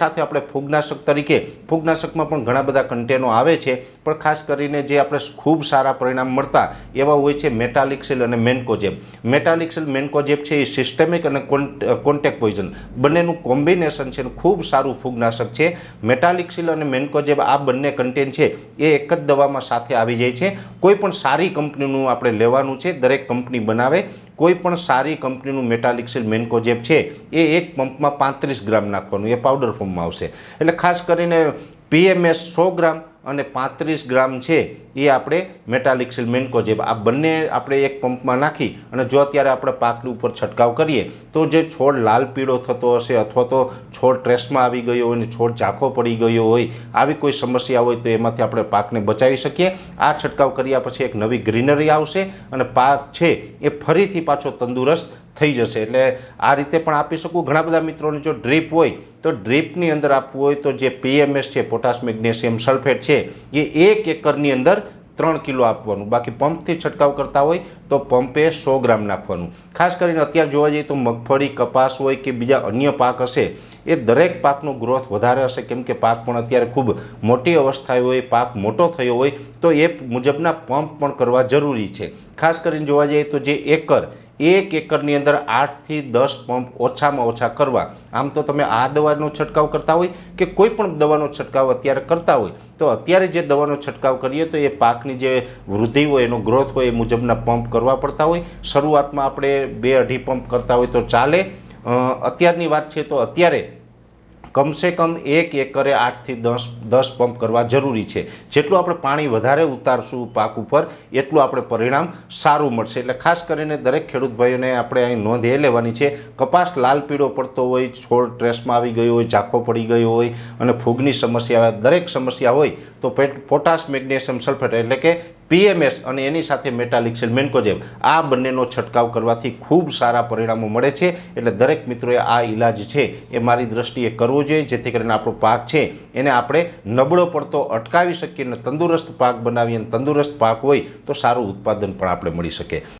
સાથે આપણે ફૂગનાશક તરીકે ફૂગનાશકમાં પણ ઘણા બધા કન્ટેનો આવે છે, પણ ખાસ કરીને જે આપણે ખૂબ સારા પરિણામ મળતા એવા હોય છે મેટાલિક્સિલ અને મેન્કોજેબ. મેટાલિક્સિલ મેન્કોજેબ છે એ સિસ્ટેમિક અને કોન્ટેક્ટ પોઈઝન બંનેનું કોમ્બિનેશન છે, ખૂબ સારું ફૂગનાશક છે. મેટાલિક્સિલ અને મેન્કોજેબ આ બંને કન્ટેન છે એ એક જ દવામાં સાથે આવી જાય છે. કોઈ પણ સારી કંપનીનું આપણે લેવાનું છે, દરેક કંપની બનાવે. કોઈ પણ સારી કંપનીનું મેટાલિક્સિલ મેન્કોજેબ છે એ એક પંપમાં 35 ગ્રામ નાખવાનું, એ પાવડર ફોર્મમાં આવશે. એટલે ખાસ કરીને PMS 100 ગ્રામ અને 35 ગ્રામ છે એ આપણે મેટાલિક્સિલ મેન્કોજેબ આ બંને આપણે એક પંપમાં નાખી અને જો અત્યારે આપણે પાકની ઉપર છંટકાવ કરીએ તો જે છોડ લાલ પીળો થતો હશે અથવા તો છોડ ટ્રેસમાં આવી ગયો હોય અને છોડ ઝાંખો પડી ગયો હોય, આવી કોઈ સમસ્યા હોય તો એમાંથી આપણે પાકને બચાવી શકીએ. આ છંટકાવ કર્યા પછી એક નવી ગ્રીનરી આવશે અને પાક છે એ ફરીથી પાછો તંદુરસ્ત થઈ જશે. એટલે આ રીતે પણ આપી શકું. ઘણા બધા મિત્રોને જો ડ્રીપ હોય તો ડ્રીપની અંદર આપવું હોય તો જે PMS છે, પોટાશ મેગ્નેશિયમ સલ્ફેટ છે, એ 1 એકરની અંદર 3 કિલો આપવાનું. બાકી પંપથી છંટકાવ કરતા હોય તો પંપે 100 ગ્રામ નાખવાનું. ખાસ કરીને અત્યારે જોવા જઈએ તો મગફળી, કપાસ હોય કે બીજા અન્ય પાક હશે એ દરેક પાકનો ગ્રોથ વધારે હશે, કેમ કે પાક પણ અત્યારે ખૂબ મોટી અવસ્થાએ હોય, પાક મોટો થયો હોય તો એ મુજબના પંપ પણ કરવા જરૂરી છે. ખાસ કરીને જોવા જઈએ તો જે એક એકરની અંદર 8 થી 10 પંપ ઓછામાં ઓછા કરવા. આમ તો તમે આ દવાનો છંટકાવ કરતા હોય કે કોઈ પણ દવાનો છંટકાવ અત્યારે કરતા હોય તો અત્યારે જે દવાનો છંટકાવ કરીએ તો એ પાકની જે વૃદ્ધિ હોય, એનો ગ્રોથ હોય, એ મુજબના પંપ કરવા પડતા હોય. શરૂઆતમાં આપણે 2-2.5 પંપ કરતા હોય તો ચાલે. અત્યારની વાત છે તો અત્યારે કમસે કમ 1 એકરે 8 થી 10 પંપ કરવા જરૂરી છે. જેટલું આપણે પાણી વધારે ઉતારશું પાક ઉપર એટલું આપણે પરિણામ સારું મળશે. એટલે ખાસ કરીને દરેક ખેડૂત ભાઈઓને આપણે અહીં નોંધ એ લેવાની છે, કપાસ લાલ પીળો પડતો હોય, છોડ ટ્રેસમાં આવી ગયો હોય, ઝાંખો પડી ગયો હોય અને ફૂગની સમસ્યા, દરેક સમસ્યા હોય તો પોટાશ મેગ્નેશિયમ સલ્ફેટ એટલે કે PMS અને એની સાથે મેટાલિક્સિલ મેન્કોજેબ આ બંનેનો છંટકાવ કરવાથી ખૂબ સારા પરિણામો મળે છે. એટલે દરેક મિત્રોએ આ ઇલાજ છે એ મારી દ્રષ્ટિએ કરવો જોઈએ, જેથી કરીને આપણો પાક છે એને આપણે નબળો પડતો અટકાવી શકીએ અને તંદુરસ્ત પાક બનાવીએ. અને તંદુરસ્ત પાક હોય તો સારું ઉત્પાદન પણ આપણે મળી શકે.